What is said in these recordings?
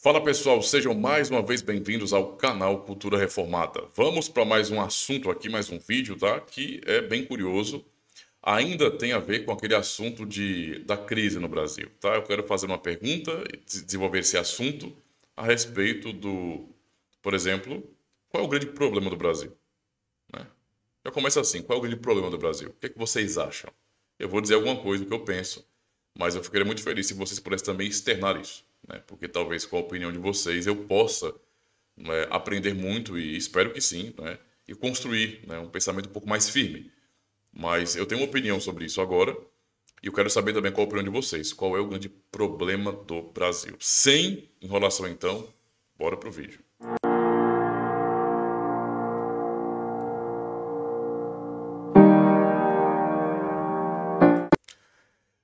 Fala pessoal, sejam mais uma vez bem-vindos ao canal Cultura Reformada. Vamos para mais um assunto aqui, mais um vídeo, tá? Que é bem curioso. Ainda tem a ver com aquele assunto da crise no Brasil, tá? Eu quero fazer uma pergunta e desenvolver esse assunto a respeito por exemplo, qual é o grande problema do Brasil, né? Já começa assim, qual é o grande problema do Brasil? O que é que vocês acham? Eu vou dizer alguma coisa que eu penso, mas eu ficaria muito feliz se vocês pudessem também externar isso, né? Porque talvez com a opinião de vocês eu possa, né, aprender muito e espero que sim, né? E construir, né, um pensamento um pouco mais firme. Mas eu tenho uma opinião sobre isso agora e eu quero saber também qual a opinião de vocês. Qual é o grande problema do Brasil? Sem enrolação então, bora pro vídeo.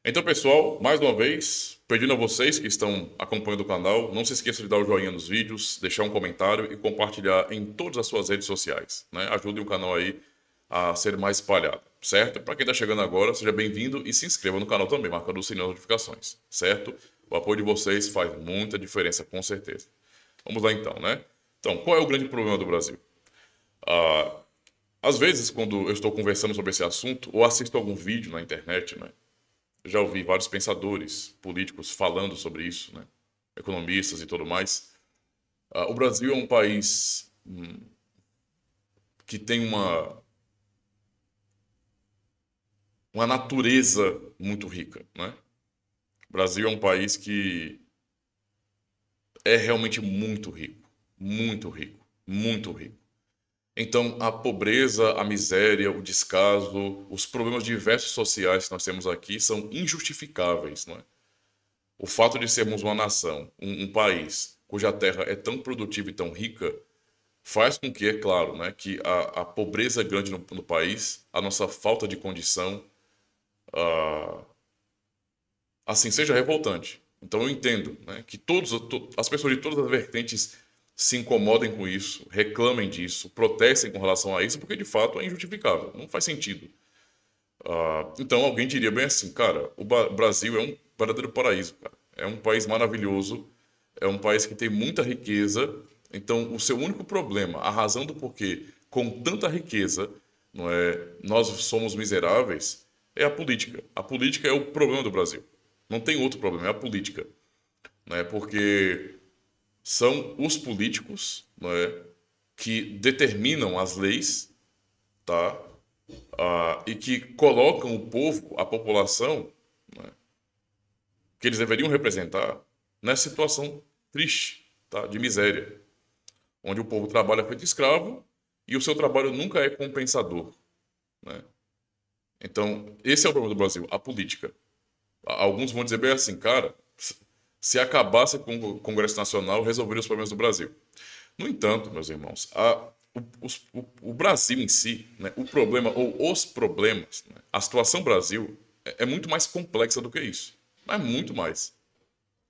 Então, pessoal, mais uma vez, pedindo a vocês que estão acompanhando o canal, não se esqueçam de dar o joinha nos vídeos, deixar um comentário e compartilhar em todas as suas redes sociais, né? Ajudem o canal aí a ser mais espalhado, certo? Para quem está chegando agora, seja bem-vindo e se inscreva no canal também, marcando o sininho de notificações, certo? O apoio de vocês faz muita diferença, com certeza. Vamos lá então, né? Então, qual é o grande problema do Brasil? Ah, Às vezes, quando eu estou conversando sobre esse assunto, ou assisto algum vídeo na internet, né? Já ouvi vários pensadores políticos falando sobre isso, né? Economistas e tudo mais. O Brasil é um país que tem uma natureza muito rica, né? O Brasil é um país que é realmente muito rico, muito rico, muito rico. Então, a pobreza, a miséria, o descaso, os problemas diversos sociais que nós temos aqui são injustificáveis, não é? O fato de sermos uma nação, um país cuja terra é tão produtiva e tão rica, faz com que, é claro, né, que a pobreza grande no país, a nossa falta de condição, ah, assim, seja revoltante. Então eu entendo, né, que as pessoas de todas as vertentes se incomodem com isso, reclamem disso, protestem com relação a isso, porque de fato é injustificável, não faz sentido. Então alguém diria bem assim, cara, o Brasil é um verdadeiro paraíso, cara. É um país maravilhoso, é um país que tem muita riqueza. Então o seu único problema, a razão do porquê, com tanta riqueza, não é, nós somos miseráveis, é a política. A política é o problema do Brasil. Não tem outro problema, é a política, né? Porque são os políticos, não é, que determinam as leis, tá? E que colocam o povo, a população, né, que eles deveriam representar, nessa situação triste, tá, de miséria, onde o povo trabalha feito escravo e o seu trabalho nunca é compensador, né? Então, esse é o problema do Brasil, a política. Alguns vão dizer bem assim, cara, se acabasse com o Congresso Nacional, resolveria os problemas do Brasil. No entanto, meus irmãos, o Brasil em si, né, o problema ou os problemas, né, a situação Brasil é muito mais complexa do que isso. Mas muito mais.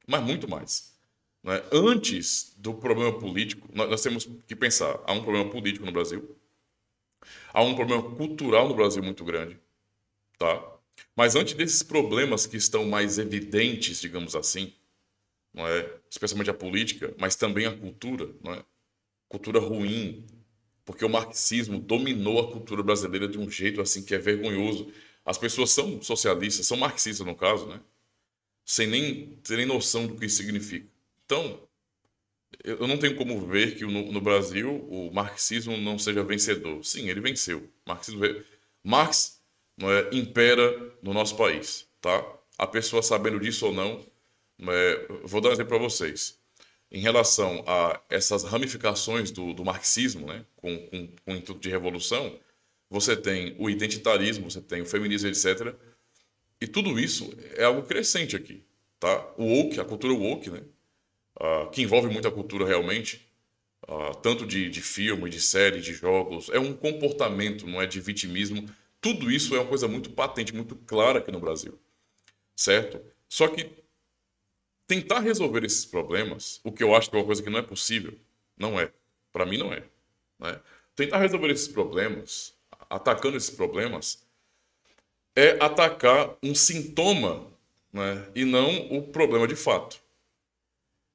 Mas muito mais. Né? Antes do problema político, nós temos que pensar: há um problema político no Brasil, há um problema cultural no Brasil muito grande, tá? Mas antes desses problemas que estão mais evidentes, digamos assim, não é? Especialmente a política, mas também a cultura, não é? Cultura ruim, porque o marxismo dominou a cultura brasileira de um jeito assim que é vergonhoso. As pessoas são socialistas, são marxistas no caso, né? Sem nem terem noção do que isso significa. Então, eu não tenho como ver que no Brasil o marxismo não seja vencedor. Sim, ele venceu. Marx, não é, impera no nosso país, tá? A pessoa sabendo disso ou não, vou dar um exemplo para vocês. Em relação a essas ramificações do marxismo, né, com o intuito de revolução, você tem o identitarismo, você tem o feminismo, etc. E tudo isso é algo crescente aqui, tá? O woke, a cultura woke, né, que envolve muita cultura realmente, tanto de filme, de série, de jogos, é um comportamento, não é de vitimismo. Tudo isso é uma coisa muito patente, muito clara aqui no Brasil, certo? Só que tentar resolver esses problemas, o que eu acho que é uma coisa que não é possível, não é. Para mim, não é. Né? Tentar resolver esses problemas, atacando esses problemas, é atacar um sintoma, né? E não o problema de fato.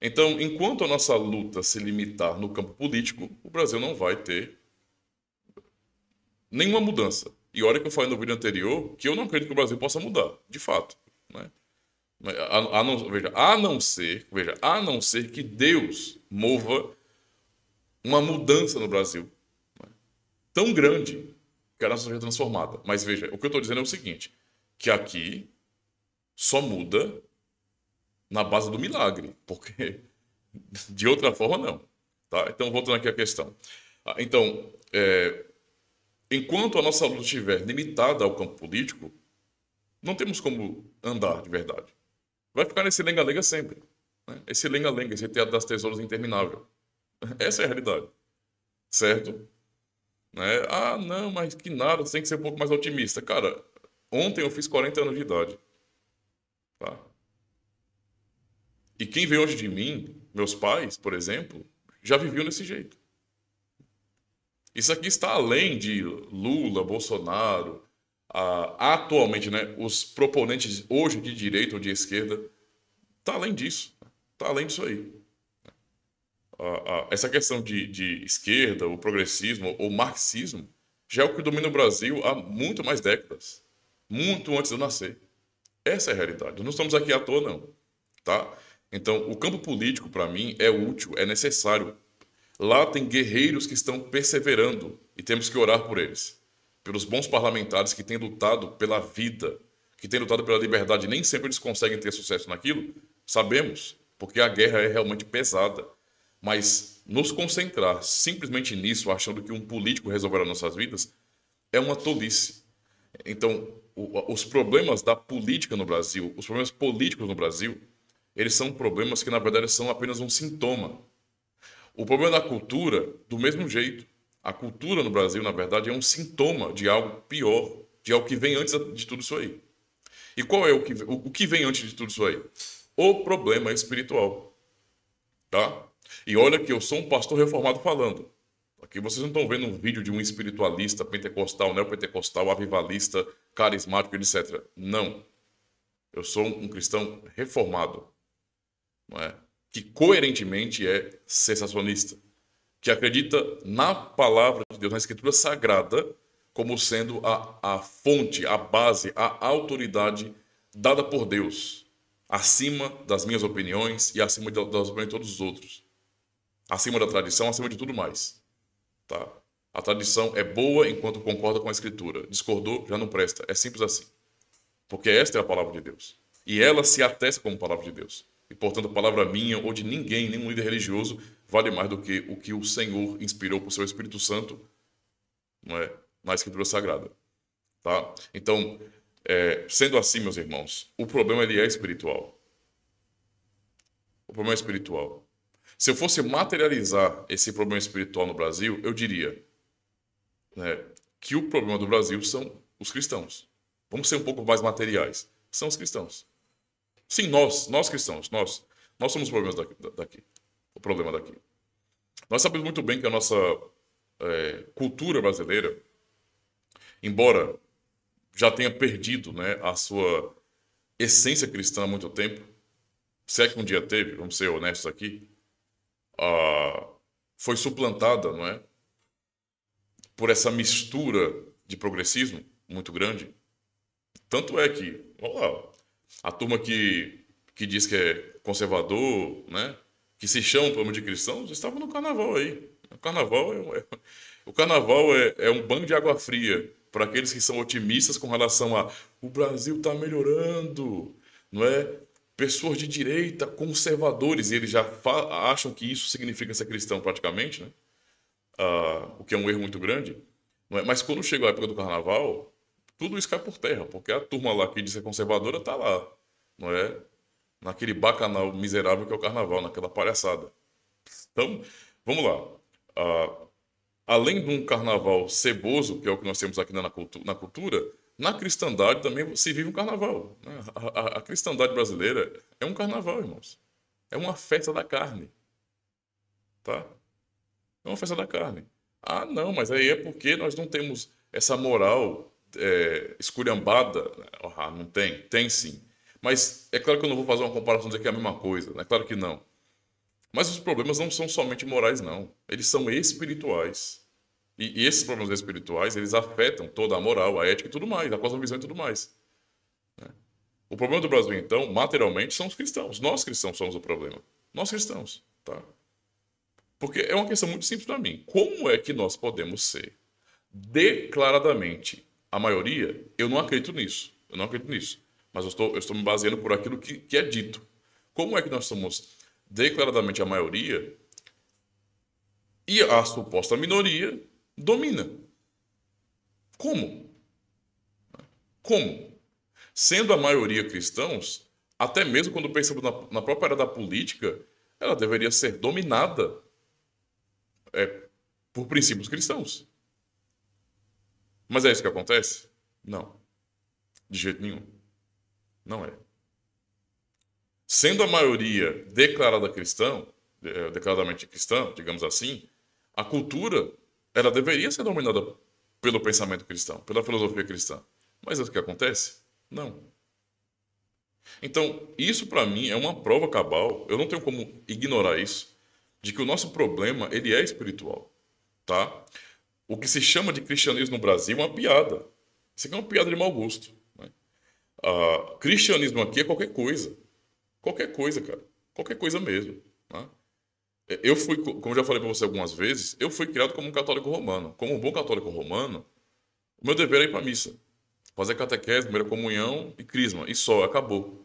Então, enquanto a nossa luta se limitar no campo político, o Brasil não vai ter nenhuma mudança. E olha que eu falei no vídeo anterior que eu não acredito que o Brasil possa mudar, de fato, né? A não ser que Deus mova uma mudança no Brasil, né, tão grande que a nossa sociedade é transformada. Mas veja, o que eu estou dizendo é o seguinte, que aqui só muda na base do milagre, porque de outra forma não. Tá? Então, voltando aqui à questão. Então, enquanto a nossa luta estiver limitada ao campo político, não temos como andar de verdade. Vai ficar nesse lenga-lenga sempre. Né? Esse lenga-lenga, esse teatro das tesouras interminável. Essa é a realidade. Certo? Né? Ah, não, mas que nada, você tem que ser um pouco mais otimista. Cara, ontem eu fiz 40 anos de idade. Tá? E quem veio antes de mim, meus pais, por exemplo, já viviam desse jeito. Isso aqui está além de Lula, Bolsonaro, atualmente, né, os proponentes hoje de direita ou de esquerda, está além disso. Está além disso aí. Essa questão de esquerda, o progressismo, ou marxismo, já é o que domina o Brasil há muito mais décadas. Muito antes de eu nascer. Essa é a realidade. Não estamos aqui à toa, não. Tá? Então, o campo político, para mim, é útil, é necessário. Lá tem guerreiros que estão perseverando e temos que orar por eles. Pelos bons parlamentares que têm lutado pela vida, que têm lutado pela liberdade. Nem sempre eles conseguem ter sucesso naquilo, sabemos, porque a guerra é realmente pesada. Mas nos concentrar simplesmente nisso, achando que um político resolverá nossas vidas, é uma tolice. Então, os problemas da política no Brasil, os problemas políticos no Brasil, eles são problemas que, na verdade, são apenas um sintoma. O problema da cultura, do mesmo jeito. A cultura no Brasil, na verdade, é um sintoma de algo pior, de algo que vem antes de tudo isso aí. E qual é o que vem antes de tudo isso aí? O problema espiritual. Tá? E olha que eu sou um pastor reformado falando. Aqui vocês não estão vendo um vídeo de um espiritualista, pentecostal, neopentecostal, avivalista, carismático, etc. Não. Eu sou um cristão reformado. Não é? Que coerentemente é sensacionalista. Que acredita na palavra de Deus, na escritura sagrada, como sendo a fonte, a base, a autoridade dada por Deus. Acima das minhas opiniões e acima das opiniões de todos os outros. Acima da tradição, acima de tudo mais. Tá? A tradição é boa enquanto concorda com a escritura. Discordou, já não presta. É simples assim. Porque esta é a palavra de Deus. E ela se atesta como palavra de Deus. E, portanto, a palavra minha ou de ninguém, nenhum líder religioso, vale mais do que o que o Senhor inspirou por seu Espírito Santo, não é? Na Escritura Sagrada. Tá? Então, sendo assim, meus irmãos, o problema ele é espiritual. O problema é espiritual. Se eu fosse materializar esse problema espiritual no Brasil, eu diria, né, que o problema do Brasil são os cristãos. Vamos ser um pouco mais materiais. São os cristãos. Sim, nós cristãos, nós somos os problemas daqui. O problema daqui. Nós sabemos muito bem que a nossa cultura brasileira, embora já tenha perdido, né, a sua essência cristã há muito tempo, se é que um dia teve, vamos ser honestos aqui, foi suplantada, não é, por essa mistura de progressismo muito grande. Tanto é que, olha lá, a turma que diz que é conservador, né, que se chama pelo nome de cristãos, estava no carnaval aí. O carnaval é um banho de água fria para aqueles que são otimistas com relação a o Brasil está melhorando, não é? Pessoas de direita, conservadores, e eles já acham que isso significa ser cristão praticamente, né? O que é um erro muito grande. Não é? Mas quando chega a época do carnaval, tudo isso cai por terra, porque a turma lá que diz ser conservadora está lá, não é? Naquele bacanal miserável que é o carnaval, naquela palhaçada. Então, vamos lá. Além de um carnaval ceboso, que é o que nós temos aqui na cultura, na cristandade também se vive um carnaval. Né? A cristandade brasileira é um carnaval, irmãos. É uma festa da carne. Tá? É uma festa da carne. Ah, não, mas aí é porque nós não temos essa moral esculhambada. Ah, não tem? Tem sim. Mas é claro que eu não vou fazer uma comparação dizer que é a mesma coisa. É claro que não. Mas os problemas não são somente morais, não. Eles são espirituais. E esses problemas espirituais, eles afetam toda a moral, a ética e tudo mais, a cosmovisão e tudo mais. O problema do Brasil, então, materialmente, são os cristãos. Nós cristãos somos o problema. Nós cristãos, tá? Porque é uma questão muito simples para mim. Como é que nós podemos ser declaradamente a maioria? Eu não acredito nisso. Eu não acredito nisso. Mas eu estou me baseando por aquilo que é dito. Como é que nós somos declaradamente a maioria e a suposta minoria domina? Como? Como? Sendo a maioria cristãos, até mesmo quando pensamos na própria área da política, ela deveria ser dominada por princípios cristãos. Mas é isso que acontece? Não. De jeito nenhum. Não é. Sendo a maioria declaradamente cristã, digamos assim, a cultura, ela deveria ser dominada pelo pensamento cristão, pela filosofia cristã. Mas é o que acontece? Não. Então, isso para mim é uma prova cabal, eu não tenho como ignorar isso, de que o nosso problema, ele é espiritual, tá? O que se chama de cristianismo no Brasil é uma piada. Isso aqui é uma piada de mau gosto, né? Cristianismo aqui é qualquer coisa. Qualquer coisa, cara. Qualquer coisa mesmo, né? Eu fui, como eu já falei para você algumas vezes, eu fui criado como um católico romano. Como um bom católico romano, o meu dever é ir para a missa. Fazer catequese, primeira comunhão e crisma. E só, acabou.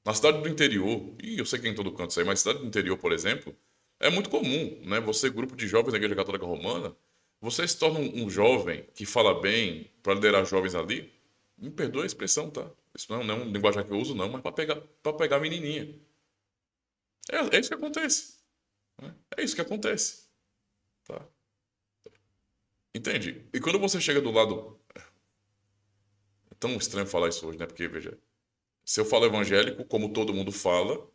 Na cidade do interior, e eu sei que é em todo canto isso aí, mas cidade do interior, por exemplo, é muito comum, né? Você, grupo de jovens da Igreja Católica Romana, você se torna um jovem que fala bem para liderar jovens ali. Me perdoa a expressão, tá? Isso não é um linguajar que eu uso, não, mas para pegar menininha. É isso que acontece, né? É isso que acontece, tá? Entende? E quando você chega do lado... É tão estranho falar isso hoje, né? Porque, veja, se eu falo evangélico, como todo mundo fala,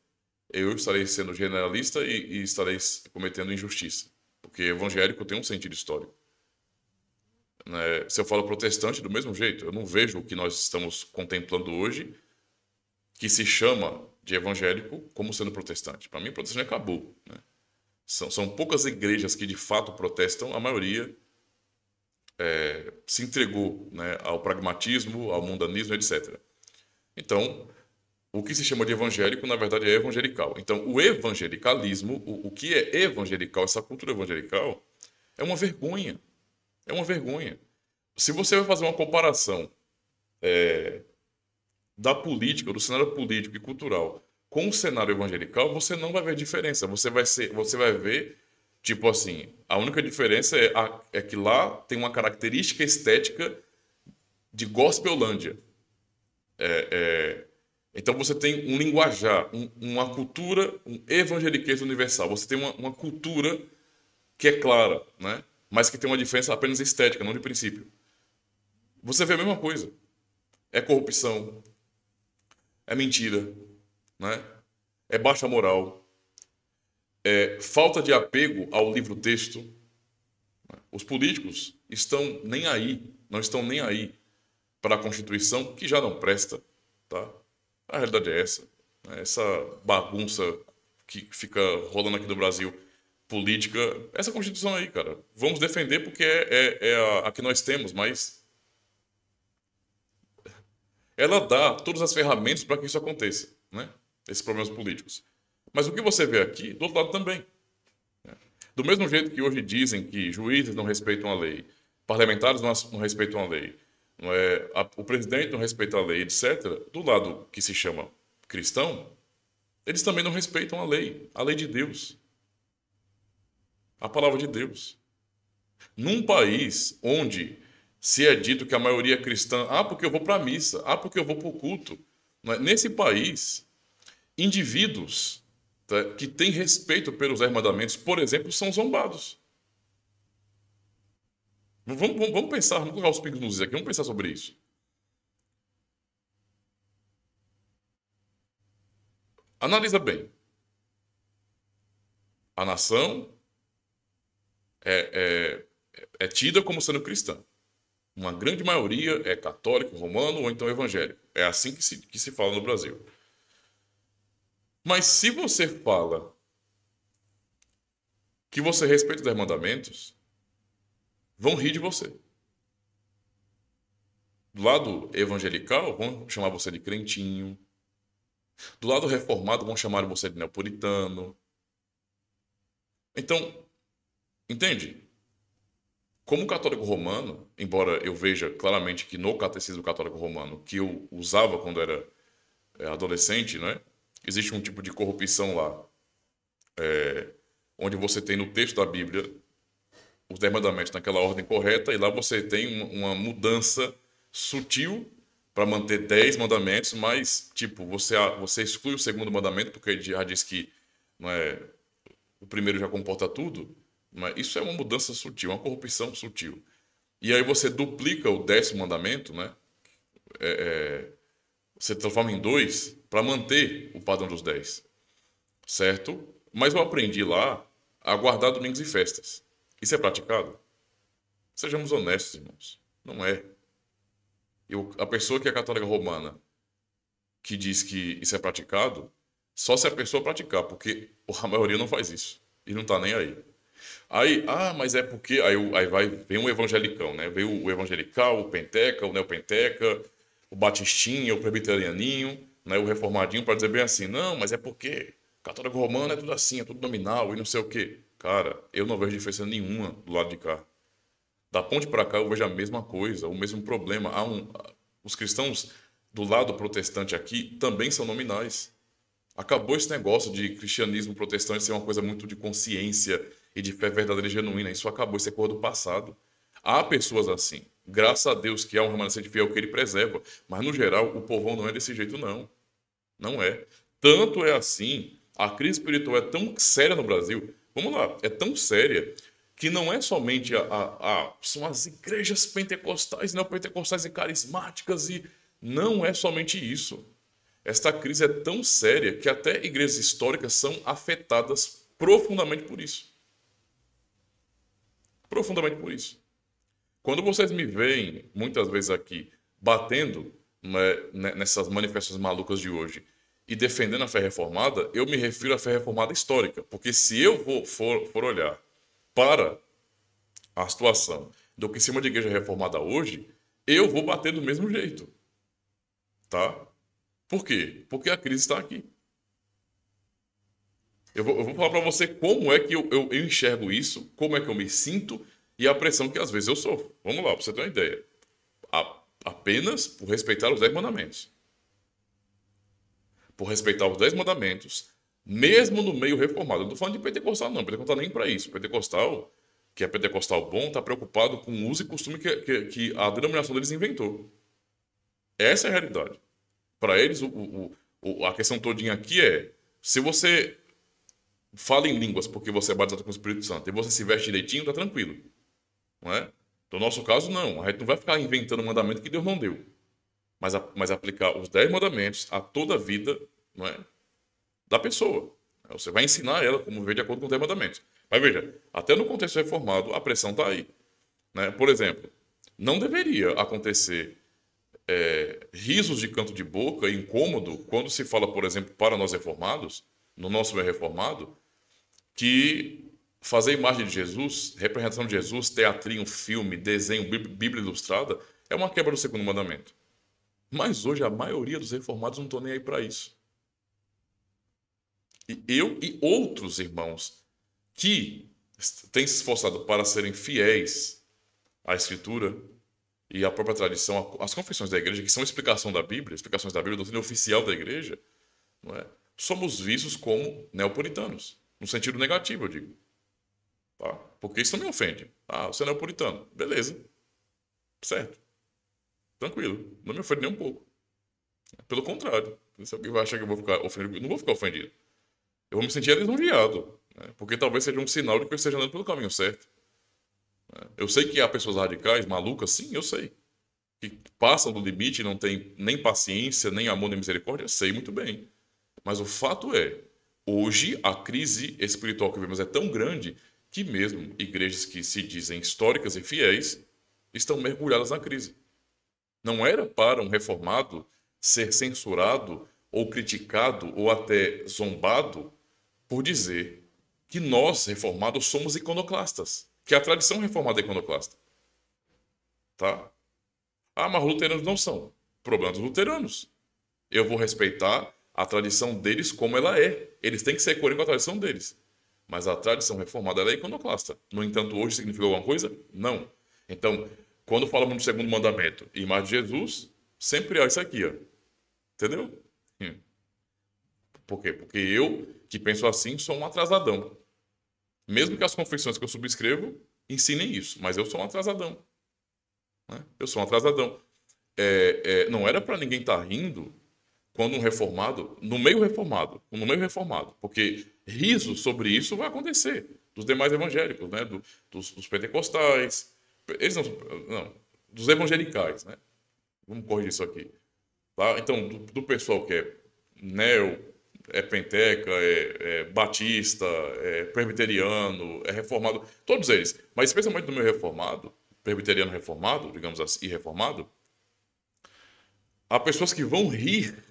eu estarei sendo generalista e estarei cometendo injustiça. Porque evangélico tem um sentido histórico, né? Se eu falo protestante, do mesmo jeito. Eu não vejo o que nós estamos contemplando hoje, que se chama de evangélico, como sendo protestante. Para mim, protestante acabou, né? São poucas igrejas que de fato protestam, a maioria se entregou, né, ao pragmatismo, ao mundanismo, etc. Então, o que se chama de evangélico, na verdade, é evangelical. Então, o evangelicalismo, o que é evangelical, essa cultura evangelical, é uma vergonha. É uma vergonha. Se você vai fazer uma comparação da política, do cenário político e cultural com o cenário evangelical, você não vai ver diferença. Você vai ver, tipo assim, a única diferença é que lá tem uma característica estética de gospelândia. Então você tem um linguajar, uma cultura, um evangeliquez universal. Você tem uma cultura que é clara, né? Mas que tem uma diferença apenas estética, não de princípio. Você vê a mesma coisa. É corrupção, é mentira, né? É baixa moral, é falta de apego ao livro-texto. Os políticos estão nem aí, não estão nem aí para a Constituição, que já não presta, tá? A realidade é essa, né? Essa bagunça que fica rolando aqui no Brasil, política, essa Constituição aí, cara, vamos defender porque é a que nós temos, mas ela dá todas as ferramentas para que isso aconteça, né? Esses problemas políticos. Mas o que você vê aqui, do outro lado também, né? Do mesmo jeito que hoje dizem que juízes não respeitam a lei, parlamentares não respeitam a lei, não é, o presidente não respeita a lei, etc., do lado que se chama cristão, eles também não respeitam a lei de Deus, a palavra de Deus. Num país onde se é dito que a maioria é cristã, porque eu vou para a missa, porque eu vou para o culto, não é? Nesse país, indivíduos, tá, que têm respeito pelos 10 mandamentos, por exemplo, são zombados. Vamos pensar, vamos colocar os pingos nos is aqui, vamos pensar sobre isso. Analisa bem. A nação é tida como sendo cristã. Uma grande maioria é católico, romano ou então evangélico. É assim que se fala no Brasil. Mas se você fala que você respeita os 10 mandamentos, vão rir de você. Do lado evangelical, vão chamar você de crentinho. Do lado reformado, vão chamar você de neopuritano. Então, entende? Como católico romano, embora eu veja claramente que no catecismo católico romano, que eu usava quando era adolescente, né, existe um tipo de corrupção lá, onde você tem no texto da Bíblia os 10 mandamentos naquela ordem correta, e lá você tem uma mudança sutil para manter 10 mandamentos, mas, tipo, você exclui o segundo mandamento, porque ele já diz que não é, o primeiro já comporta tudo, mas isso é uma mudança sutil, uma corrupção sutil. E aí você duplica o 10º mandamento, né? Você transforma em 2 para manter o padrão dos 10, certo? Mas eu aprendi lá a guardar domingos e festas. Isso é praticado? Sejamos honestos, irmãos. Não é. A pessoa que é católica romana, que diz que isso é praticado, só se a pessoa praticar, porque a maioria não faz isso. E não tá nem aí. Aí, mas é porque... vem um evangelicão, né? Vem o evangelical, o penteca, o neopenteca, o batistinha, o presbiterianinho, né? O reformadinho, para dizer bem assim, não, mas é porque católico romano é tudo assim, é tudo nominal e não sei o quê. Cara, eu não vejo diferença nenhuma do lado de cá. Da ponte para cá eu vejo a mesma coisa, o mesmo problema. Os cristãos do lado protestante aqui também são nominais. Acabou esse negócio de cristianismo protestante ser uma coisa muito de consciência e de fé verdadeira e genuína. Isso acabou, isso é coisa do passado. Há pessoas assim. Graças a Deus que há um remanescente fiel que ele preserva. Mas, no geral, o povão não é desse jeito, não. Não é. Tanto é assim, a crise espiritual é tão séria no Brasil. Vamos lá, é tão séria que não é somente são as igrejas pentecostais, neopentecostais e carismáticas, e não é somente isso. Esta crise é tão séria que até igrejas históricas são afetadas profundamente por isso. Profundamente por isso. Quando vocês me veem, muitas vezes aqui, batendo, né, nessas manifestações malucas de hoje e defendendo a fé reformada, eu me refiro à fé reformada histórica. Porque se eu for olhar para a situação do que em cima de igreja reformada hoje, eu vou bater do mesmo jeito. Tá? Por quê? Porque a crise está aqui. Eu vou falar para você como é que eu enxergo isso, como é que eu me sinto e a pressão que às vezes eu sofro. Vamos lá, para você ter uma ideia. Apenas por respeitar os 10 mandamentos. Por respeitar os 10 mandamentos, mesmo no meio reformado. Eu não estou falando de pentecostal, não. Pentecostal nem para isso. Pentecostal, que é pentecostal bom, está preocupado com o uso e costume que a denominação deles inventou. Essa é a realidade. Para eles, a questão todinha aqui é, se você fala em línguas porque você é batizado com o Espírito Santo e você se veste direitinho, tá tranquilo. Não é? No nosso caso, não. A gente não vai ficar inventando um mandamento que Deus não deu. Mas aplicar os 10 mandamentos a toda a vida, não é, da pessoa. Você vai ensinar ela como viver de acordo com os 10 mandamentos. Mas veja, até no contexto reformado, a pressão está aí. Né? Por exemplo, não deveria acontecer risos de canto de boca, incômodo, quando se fala, por exemplo, para nós reformados, no nosso meio reformado, que fazer imagem de Jesus, representação de Jesus, teatrinho, filme, desenho, Bíblia ilustrada, é uma quebra do segundo mandamento. Mas hoje a maioria dos reformados não estão nem aí para isso. E eu e outros irmãos que têm se esforçado para serem fiéis à Escritura e à própria tradição, às confissões da igreja, que são explicações da Bíblia, a doutrina oficial da igreja, não é? Somos vistos como neopuritanos, no sentido negativo, eu digo. Tá? Porque isso não me ofende. Você é neopuritano. Beleza. Certo. Tranquilo. Não me ofende nem um pouco. Pelo contrário. Se alguém vai achar que eu vou ficar ofendido, eu não vou ficar ofendido. Eu vou me sentir lisonjeado. Né? Porque talvez seja um sinal de que eu esteja andando pelo caminho certo. Eu sei que há pessoas radicais, malucas, sim, eu sei. Que passam do limite, não tem nem paciência, nem amor, nem misericórdia, sei muito bem. Mas o fato é, hoje a crise espiritual que vemos é tão grande que mesmo igrejas que se dizem históricas e fiéis estão mergulhadas na crise. Não era para um reformado ser censurado ou criticado ou até zombado por dizer que nós, reformados, somos iconoclastas. Que a tradição reformada é iconoclasta. Tá? Ah, mas os luteranos não são. Problema dos luteranos. Eu vou respeitar a tradição deles como ela é. Eles têm que ser coerentes com a tradição deles. Mas a tradição reformada ela é iconoclasta. No entanto, hoje significa alguma coisa? Não. Então, quando falamos do segundo mandamento e imagem de Jesus, sempre há isso aqui, ó. Entendeu? Por quê? Porque eu, que penso assim, sou um atrasadão. Mesmo que as confissões que eu subscrevo ensinem isso, mas eu sou um atrasadão. Né? Eu sou um atrasadão. Não era para ninguém estar rindo quando um reformado, no meio reformado, porque riso sobre isso vai acontecer dos demais evangélicos, né? Dos pentecostais, eles não, dos evangelicais, né? Vamos corrigir isso aqui. Tá? Então, do pessoal que é neo, é penteca, é batista, é presbiteriano, é reformado, todos eles, mas especialmente do meu reformado, presbiteriano reformado, digamos assim, e reformado, há pessoas que vão rir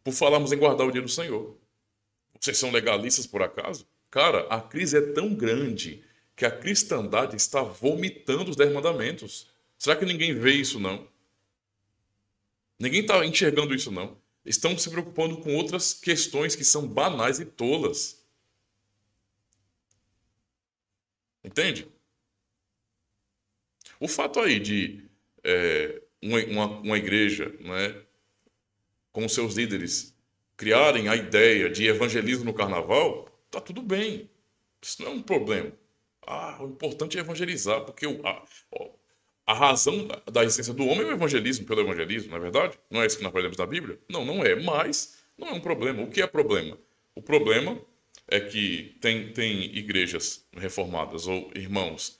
por falarmos em guardar o dia do Senhor. Vocês são legalistas por acaso? Cara, a crise é tão grande que a cristandade está vomitando os 10 mandamentos. Será que ninguém vê isso, não? Ninguém está enxergando isso, não. Estão se preocupando com outras questões que são banais e tolas. Entende? O fato aí de uma igreja, né, com seus líderes criarem a ideia de evangelismo no carnaval, tá tudo bem. Isso não é um problema. O importante é evangelizar, porque a razão da existência do homem é o evangelismo, pelo evangelismo, não é verdade? Não é isso que nós aprendemos na Bíblia? Não, não é, mas não é um problema. O que é problema? O problema é que tem igrejas reformadas ou irmãos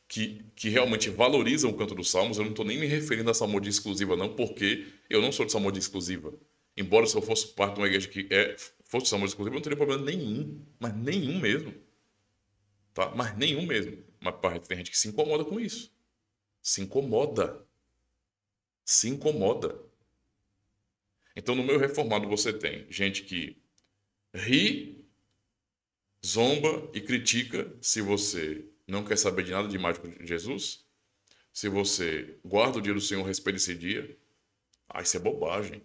que realmente valorizam o canto dos salmos. Eu não estou nem me referindo a salmodia exclusiva, não, porque eu não sou de salmodia exclusiva. Embora se eu fosse parte de uma igreja que fosse de salmodia exclusiva, eu não teria problema nenhum, mas nenhum mesmo. Tá? Mas nenhum mesmo. Mas tem gente que se incomoda com isso. Se incomoda. Se incomoda. Então, no meu reformado, você tem gente que ri, zomba e critica se você não quer saber de nada de mágico de Jesus, se você guarda o dia do Senhor, respeita esse dia. Isso é bobagem.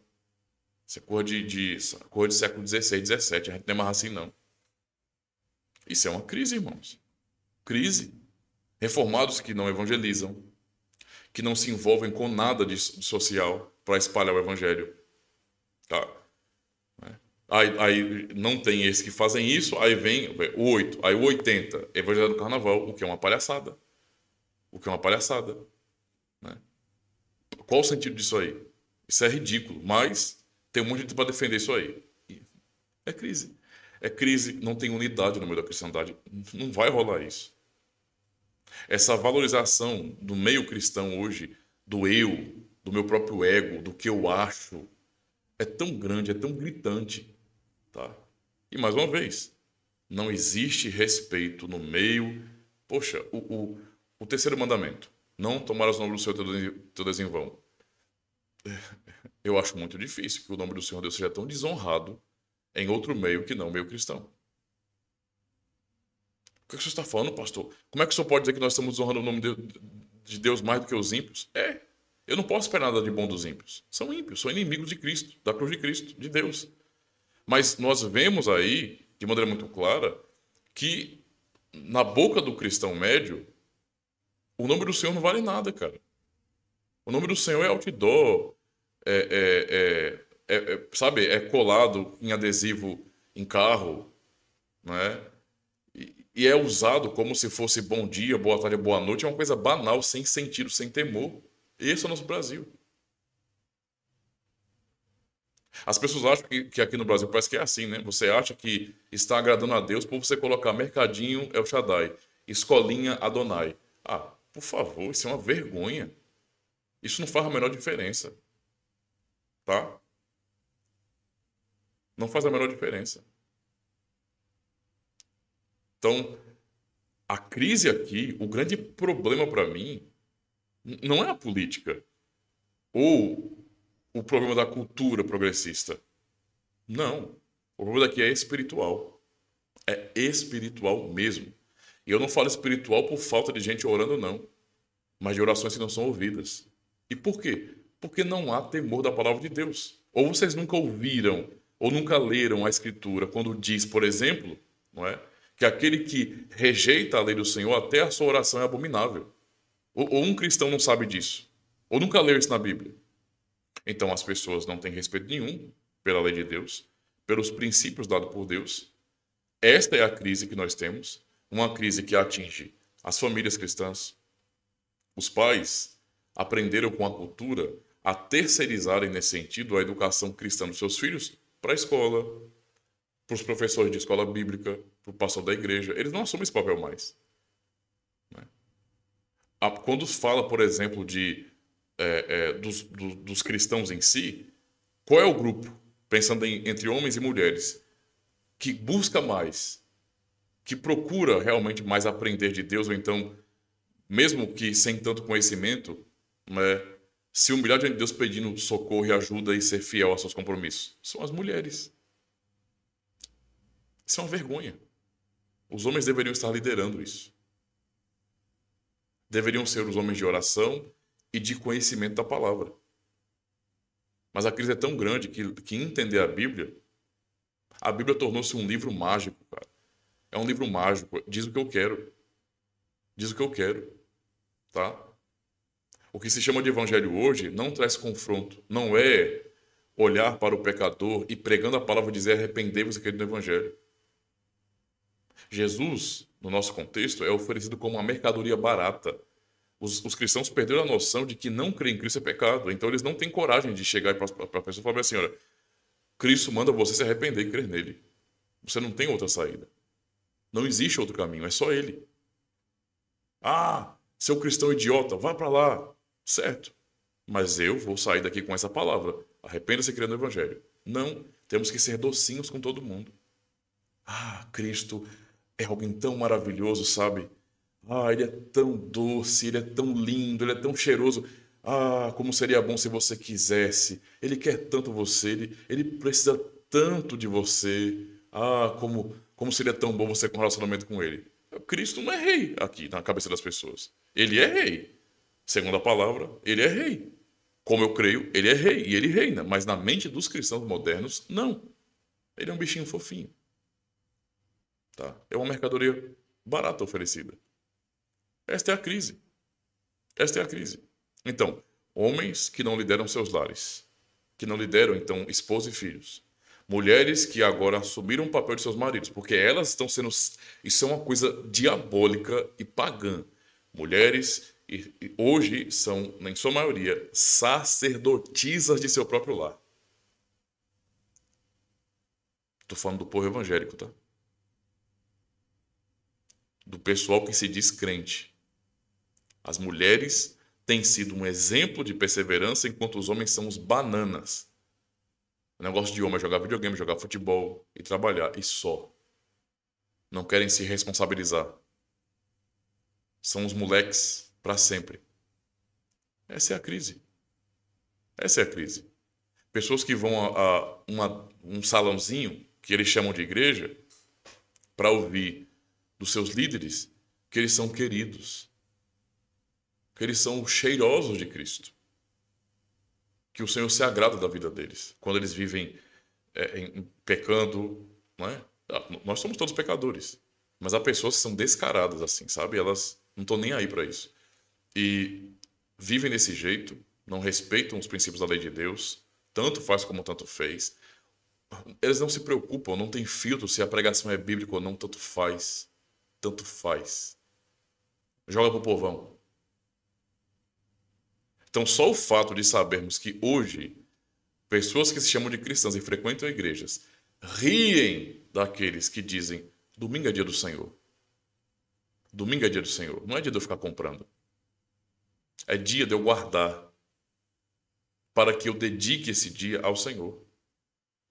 Isso é cor de século XVI, XVII. A gente não é mais assim, não. Isso é uma crise, irmãos. Crise. Reformados que não evangelizam, que não se envolvem com nada de social para espalhar o evangelho. Tá? Aí não tem esses que fazem isso, aí vem o 8, aí o 80, evangelho do carnaval, o que é uma palhaçada. O que é uma palhaçada. Né? Qual o sentido disso aí? Isso é ridículo, mas tem um monte de gente para defender isso aí. É crise. É crise, não tem unidade no meio da cristandade. Não vai rolar isso. Essa valorização do meio cristão hoje, do eu, do meu próprio ego, do que eu acho, é tão grande, é tão gritante. Tá? E mais uma vez, não existe respeito no meio. Poxa, o terceiro mandamento, não tomarás o nome do Senhor teu Deus em vão. Eu acho muito difícil que o nome do Senhor Deus seja tão desonrado em outro meio que não o meio cristão. O que o senhor está falando, pastor? Como é que o senhor pode dizer que nós estamos desonrando o nome de Deus mais do que os ímpios? Eu não posso esperar nada de bom dos ímpios. São ímpios, são inimigos de Cristo, da cruz de Cristo, de Deus. Mas nós vemos aí, de maneira muito clara, que na boca do cristão médio, o nome do Senhor não vale nada, cara. O nome do Senhor é outdoor, sabe, é colado em adesivo em carro, né? E é usado como se fosse bom dia, boa tarde, boa noite. É uma coisa banal, sem sentido, sem temor. Esse é o nosso Brasil. As pessoas acham que aqui no Brasil parece que é assim, né? Você acha que está agradando a Deus por você colocar mercadinho El Shaddai, escolinha Adonai. Por favor, isso é uma vergonha. Isso não faz a menor diferença. Tá? Não faz a menor diferença. Então, a crise aqui, o grande problema para mim, não é a política ou o problema da cultura progressista. Não. O problema daqui é espiritual. É espiritual mesmo. E eu não falo espiritual por falta de gente orando, não, mas de orações que não são ouvidas. E por quê? Porque não há temor da palavra de Deus. Ou vocês nunca ouviram, ou nunca leram a Escritura, quando diz, por exemplo, não é, que aquele que rejeita a lei do Senhor, até a sua oração é abominável. Ou um cristão não sabe disso, ou nunca leu isso na Bíblia. Então as pessoas não têm respeito nenhum pela lei de Deus, pelos princípios dados por Deus. Esta é a crise que nós temos, uma crise que atinge as famílias cristãs. Os pais aprenderam com a cultura a terceirizarem nesse sentido a educação cristã dos seus filhos para a escola, para os professores de escola bíblica, para o pastor da igreja. Eles não assumem esse papel mais. Quando fala, por exemplo, dos cristãos em si, qual é o grupo, pensando entre homens e mulheres, que busca mais, que procura realmente mais aprender de Deus, ou então, mesmo que sem tanto conhecimento, né, se humilhar diante de Deus pedindo socorro e ajuda e ser fiel aos seus compromissos? São as mulheres. Isso é uma vergonha. Os homens deveriam estar liderando isso. Deveriam ser os homens de oração e de conhecimento da palavra. Mas a crise é tão grande que entender a Bíblia tornou-se um livro mágico, cara. É um livro mágico. Diz o que eu quero. Diz o que eu quero. Tá? O que se chama de evangelho hoje não traz confronto. Não é olhar para o pecador e pregando a palavra dizer arrependei-vos e crede no evangelho. Jesus, no nosso contexto, é oferecido como uma mercadoria barata. Os cristãos perderam a noção de que não crer em Cristo é pecado. Então eles não têm coragem de chegar para a pessoa e falar assim, olha, Cristo manda você se arrepender e crer nele. Você não tem outra saída. Não existe outro caminho, é só ele. Ah, seu cristão idiota, vá para lá. Certo. Mas eu vou sair daqui com essa palavra. Arrependa-se e crê no evangelho. Não, temos que ser docinhos com todo mundo. Ah, Cristo é alguém tão maravilhoso, sabe? Ah, ele é tão doce, ele é tão lindo, ele é tão cheiroso. Ah, como seria bom se você quisesse. Ele quer tanto você, ele precisa tanto de você. Ah, como seria tão bom você ter um relacionamento com ele. Cristo não é rei aqui na cabeça das pessoas. Ele é rei. Segundo a palavra, ele é rei. Como eu creio, ele é rei e ele reina. Mas na mente dos cristãos modernos, não. Ele é um bichinho fofinho. Tá? É uma mercadoria barata oferecida. Esta é a crise. Esta é a crise. Então, homens que não lideram seus lares, que não lideram, então, esposa e filhos. Mulheres que agora assumiram o papel de seus maridos, porque elas estão sendo... Isso é uma coisa diabólica e pagã. Mulheres, hoje, são, em sua maioria, sacerdotisas de seu próprio lar. Estou falando do povo evangélico, tá? Do pessoal que se diz crente. As mulheres têm sido um exemplo de perseverança, enquanto os homens são os bananas. O negócio de homem é jogar videogame, jogar futebol e trabalhar, e só. Não querem se responsabilizar. São os moleques para sempre. Essa é a crise. Essa é a crise. Pessoas que vão a um salãozinho, que eles chamam de igreja, para ouvir dos seus líderes que eles são queridos, que eles são cheirosos de Cristo, que o Senhor se agrada da vida deles, quando eles vivem pecando, não é? Nós somos todos pecadores, mas há pessoas que são descaradas assim, sabe? Elas não estão nem aí para isso. E vivem desse jeito, não respeitam os princípios da lei de Deus, tanto faz como tanto fez. Eles não se preocupam, não tem filtro se a pregação é bíblica ou não, tanto faz. Tanto faz. Joga pro povão. Então, só o fato de sabermos que hoje pessoas que se chamam de cristãs e frequentam igrejas riem daqueles que dizem domingo é dia do Senhor. Domingo é dia do Senhor. Não é dia de eu ficar comprando. É dia de eu guardar para que eu dedique esse dia ao Senhor.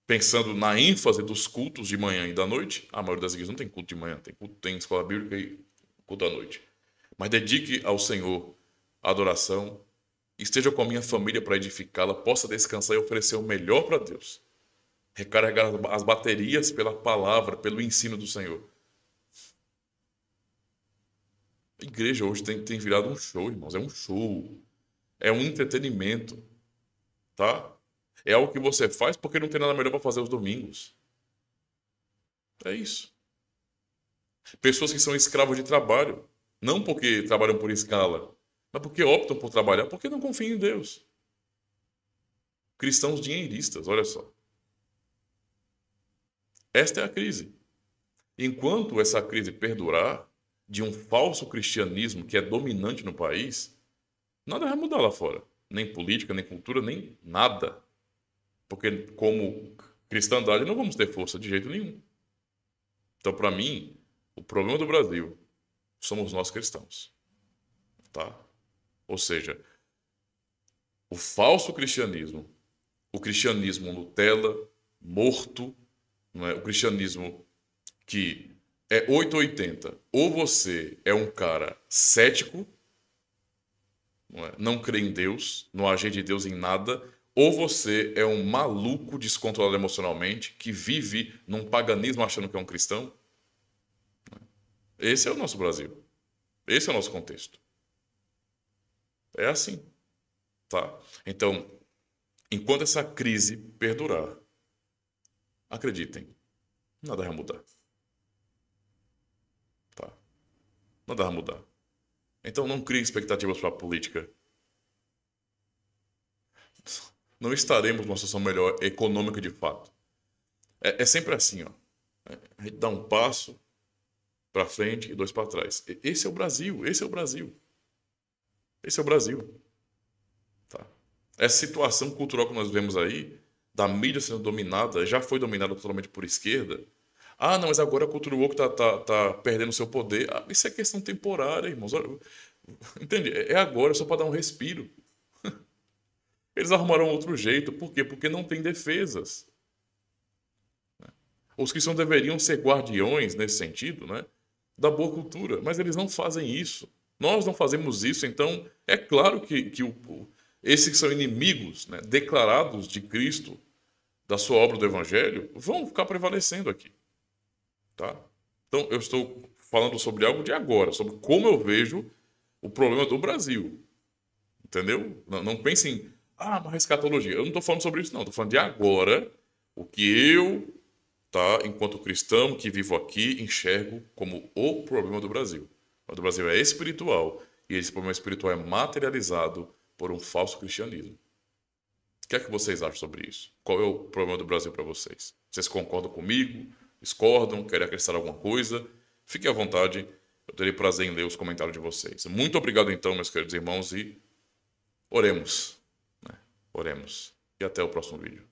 Pensando na ênfase dos cultos de manhã e da noite. A maioria das igrejas não tem culto de manhã, tem escola bíblica e culto da noite. Mas dedique ao Senhor a adoração. Esteja com a minha família para edificá-la, possa descansar e oferecer o melhor para Deus. recarregar as baterias pela palavra, pelo ensino do Senhor. A igreja hoje tem virado um show, irmãos. É um show. É um entretenimento. Tá? É algo que você faz porque não tem nada melhor para fazer aos domingos. É isso. Pessoas que são escravos de trabalho. Não porque trabalham por escala, mas porque optam por trabalhar, porque não confiam em Deus. Cristãos dinheiristas, olha só. Esta é a crise. Enquanto essa crise perdurar, de um falso cristianismo que é dominante no país, nada vai mudar lá fora. Nem política, nem cultura, nem nada. Porque como cristandade não vamos ter força de jeito nenhum. Então, para mim, o problema do Brasil somos nós cristãos. Tá? Ou seja, o falso cristianismo, o cristianismo Nutella, morto, não é? O cristianismo que é 880. Ou você é um cara cético, não crê em Deus, não agir de Deus em nada, ou você é um maluco descontrolado emocionalmente que vive num paganismo achando que é um cristão. Esse é o nosso Brasil. Esse é o nosso contexto. É assim. Tá? Então, enquanto essa crise perdurar, acreditem, nada vai mudar. Tá? Nada vai mudar. Então não crie expectativas para a política. Não estaremos numa situação melhor econômica de fato. É sempre assim, ó. A gente dá um passo para frente e 2 para trás. Esse é o Brasil, esse é o Brasil. Esse é o Brasil. Tá? Essa situação cultural que nós vemos aí, da mídia sendo dominada, já foi dominada totalmente por esquerda. Ah, não, mas agora a cultura woke tá perdendo seu poder. Ah, isso é questão temporária, irmãos. Olha, entende? É agora, só para dar um respiro. Eles arrumaram outro jeito. Por quê? Porque não tem defesas. Os cristãos deveriam ser guardiões, nesse sentido, né, da boa cultura. Mas eles não fazem isso. Nós não fazemos isso. Então, é claro que esses que são inimigos, né, declarados de Cristo, da sua obra do Evangelho, vão ficar prevalecendo aqui. Tá? Então, eu estou falando sobre algo de agora, sobre como eu vejo o problema do Brasil. Entendeu? Não pensem, mas escatologia. Eu não estou falando sobre isso, não. Estou falando de agora, o que eu, tá, enquanto cristão que vivo aqui, enxergo como o problema do Brasil. O problema do Brasil é espiritual, e esse problema espiritual é materializado por um falso cristianismo. O que é que vocês acham sobre isso? Qual é o problema do Brasil para vocês? Vocês concordam comigo? Discordam? Querem acrescentar alguma coisa? Fiquem à vontade, eu terei prazer em ler os comentários de vocês. Muito obrigado então, meus queridos irmãos, e oremos. Oremos. E até o próximo vídeo.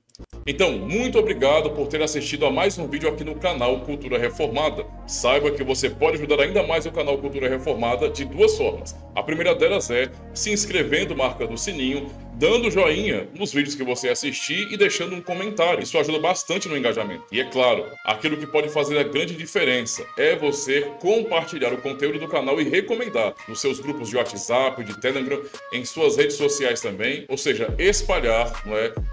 Então, muito obrigado por ter assistido a mais um vídeo aqui no canal Cultura Reformada. Saiba que você pode ajudar ainda mais o canal Cultura Reformada de 2 formas. A primeira delas é se inscrevendo, marcando o sininho, dando joinha nos vídeos que você assistir e deixando um comentário. Isso ajuda bastante no engajamento. E é claro, aquilo que pode fazer a grande diferença é você compartilhar o conteúdo do canal e recomendar nos seus grupos de WhatsApp, de Telegram, em suas redes sociais também, ou seja, espalhar,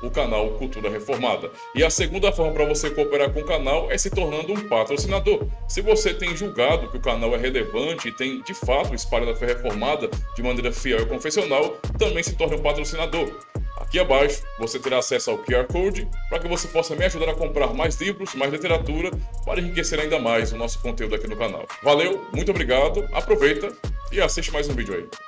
o canal Cultura Reformada. E a segunda forma para você cooperar com o canal é se tornando um patrocinador. Se você tem julgado que o canal é relevante e tem, de fato, espalhado a fé reformada de maneira fiel e confessional, também se torne um patrocinador. Aqui abaixo você terá acesso ao QR Code para que você possa me ajudar a comprar mais livros, mais literatura, para enriquecer ainda mais o nosso conteúdo aqui no canal. Valeu, muito obrigado, aproveita e assiste mais um vídeo aí.